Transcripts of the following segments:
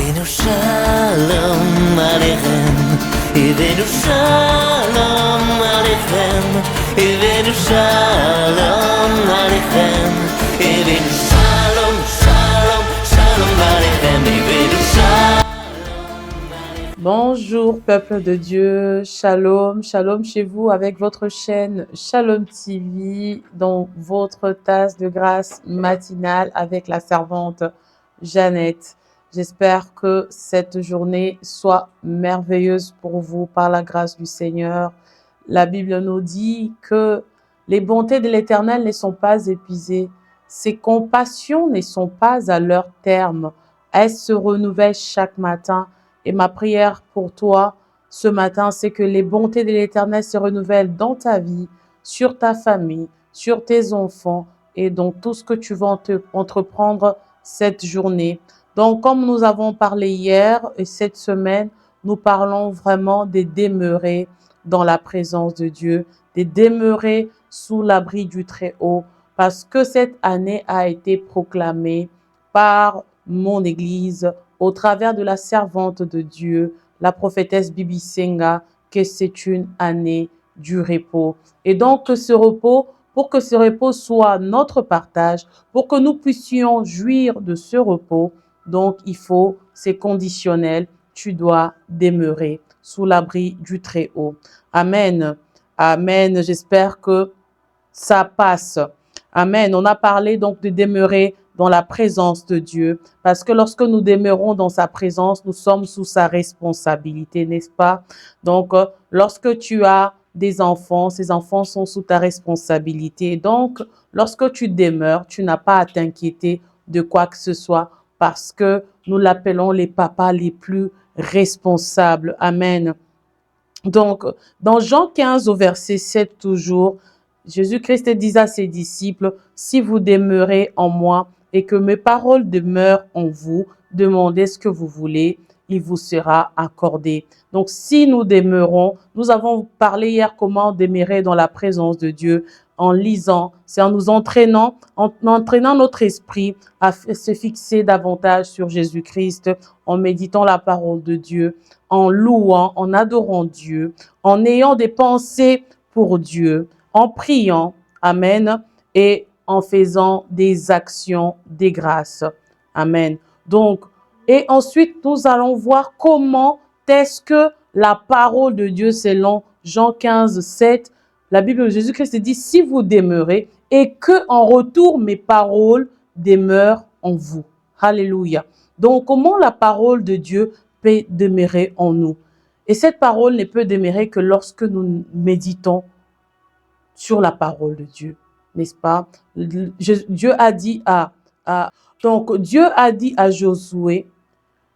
Avinu Shalom Aleichem, Avinu Shalom Aleichem, Avinu Shalom Aleichem, Avinu Shalom, Shalom, Shalom Aleichem, Avinu Shalom. Bonjour peuple de Dieu, Shalom, Shalom chez vous avec votre chaîne Shalom TV dans votre tasse de grâce matinale avec la servante Jeannette. J'espère que cette journée soit merveilleuse pour vous par la grâce du Seigneur. La Bible nous dit que les bontés de l'Éternel ne sont pas épuisées, ses compassions ne sont pas à leur terme, elles se renouvellent chaque matin. Et ma prière pour toi ce matin, c'est que les bontés de l'Éternel se renouvellent dans ta vie, sur ta famille, sur tes enfants et dans tout ce que tu vas entreprendre cette journée. Donc, comme nous avons parlé hier et cette semaine, nous parlons vraiment de demeurer dans la présence de Dieu, de demeurer sous l'abri du Très-Haut, parce que cette année a été proclamée par mon Église au travers de la servante de Dieu, la prophétesse Bibi Senga, que c'est une année du repos. Et donc, pour que ce repos soit notre partage, pour que nous puissions jouir de ce repos, donc il faut, c'est conditionnel, tu dois demeurer sous l'abri du Très-Haut. Amen. Amen. J'espère que ça passe. Amen. On a parlé donc de demeurer dans la présence de Dieu, parce que lorsque nous demeurons dans sa présence, nous sommes sous sa responsabilité, n'est-ce pas? Donc, lorsque tu as des enfants, ces enfants sont sous ta responsabilité. Donc, lorsque tu demeures, tu n'as pas à t'inquiéter de quoi que ce soit, parce que nous l'appelons les papas les plus responsables. Amen. Donc, dans Jean 15 au verset 7 toujours, Jésus-Christ disait à ses disciples, « Si vous demeurez en moi et que mes paroles demeurent en vous, demandez ce que vous voulez, il vous sera accordé. » Donc, si nous demeurons, nous avons parlé hier comment demeurer dans la présence de Dieu en lisant, c'est en nous entraînant notre esprit à se fixer davantage sur Jésus-Christ, en méditant la parole de Dieu, en louant, en adorant Dieu, en ayant des pensées pour Dieu, en priant, amen, et en faisant des actions des grâces. Amen. Donc, et ensuite, nous allons voir comment est-ce que la parole de Dieu, selon Jean 15, 7, la Bible de Jésus-Christ dit, si vous demeurez et que en retour mes paroles demeurent en vous. Alléluia. Donc, comment la parole de Dieu peut demeurer en nous? Et cette parole ne peut demeurer que lorsque nous méditons sur la parole de Dieu, n'est-ce pas? Dieu a dit Dieu a dit à Josué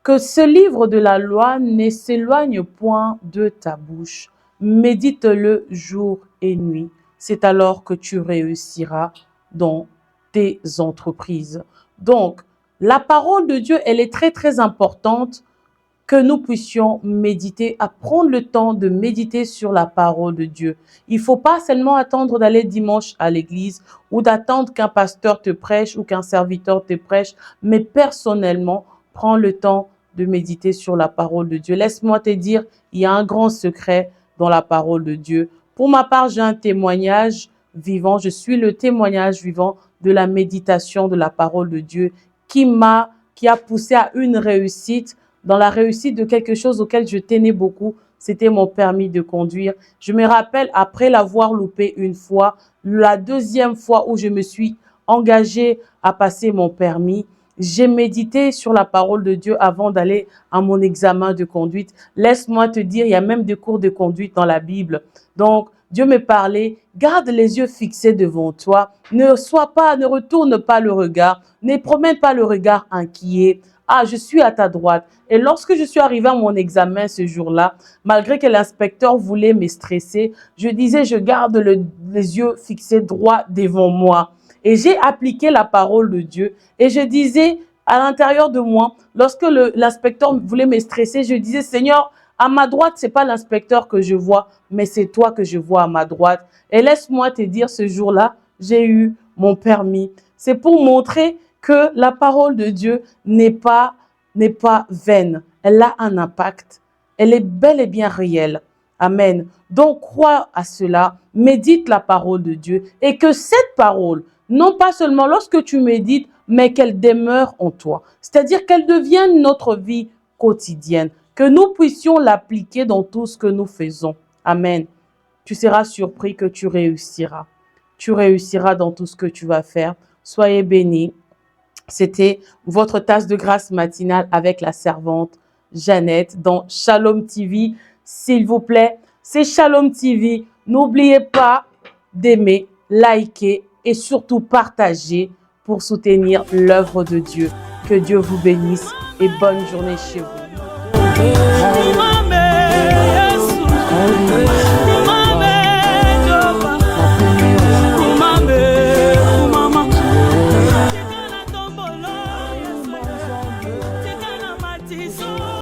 que ce livre de la loi ne s'éloigne point de ta bouche. Médite-le jour et nuit. C'est alors que tu réussiras dans tes entreprises. Donc, la parole de Dieu, elle est très, très importante que nous puissions méditer, à prendre le temps de méditer sur la parole de Dieu. Il ne faut pas seulement attendre d'aller dimanche à l'église ou d'attendre qu'un pasteur te prêche ou qu'un serviteur te prêche, mais personnellement, prends le temps de méditer sur la parole de Dieu. Laisse-moi te dire, il y a un grand secret dans la parole de Dieu. Pour ma part, j'ai un témoignage vivant. Je suis le témoignage vivant de la méditation de la parole de Dieu qui a poussé à une réussite, dans la réussite de quelque chose auquel je tenais beaucoup, c'était mon permis de conduire. Je me rappelle, après l'avoir loupé une fois, la deuxième fois où je me suis engagée à passer mon permis, j'ai médité sur la parole de Dieu avant d'aller à mon examen de conduite. Laisse-moi te dire, il y a même des cours de conduite dans la Bible. Donc, Dieu me parlait, garde les yeux fixés devant toi, ne retourne pas le regard, ne promène pas le regard inquiet. Ah, je suis à ta droite. Et lorsque je suis arrivée à mon examen ce jour-là, malgré que l'inspecteur voulait me stresser, je disais, je garde les yeux fixés droit devant moi. Et j'ai appliqué la parole de Dieu. Et je disais à l'intérieur de moi, lorsque l'inspecteur voulait me stresser, je disais, Seigneur, à ma droite, c'est pas l'inspecteur que je vois, mais c'est toi que je vois à ma droite. Et laisse-moi te dire, ce jour-là, j'ai eu mon permis. C'est pour montrer que la parole de Dieu n'est pas n'est pas vaine. Elle a un impact. Elle est bel et bien réelle. Amen. Donc, crois à cela, médite la parole de Dieu et que cette parole, non pas seulement lorsque tu médites, mais qu'elle demeure en toi. C'est-à-dire qu'elle devienne notre vie quotidienne, que nous puissions l'appliquer dans tout ce que nous faisons. Amen. Tu seras surpris que tu réussiras. Tu réussiras dans tout ce que tu vas faire. Soyez bénis. C'était votre tasse de grâce matinale avec la servante Jeannette dans Shalom TV. S'il vous plaît, c'est Shalom TV. N'oubliez pas d'aimer, liker et surtout partager pour soutenir l'œuvre de Dieu. Que Dieu vous bénisse et bonne journée chez vous.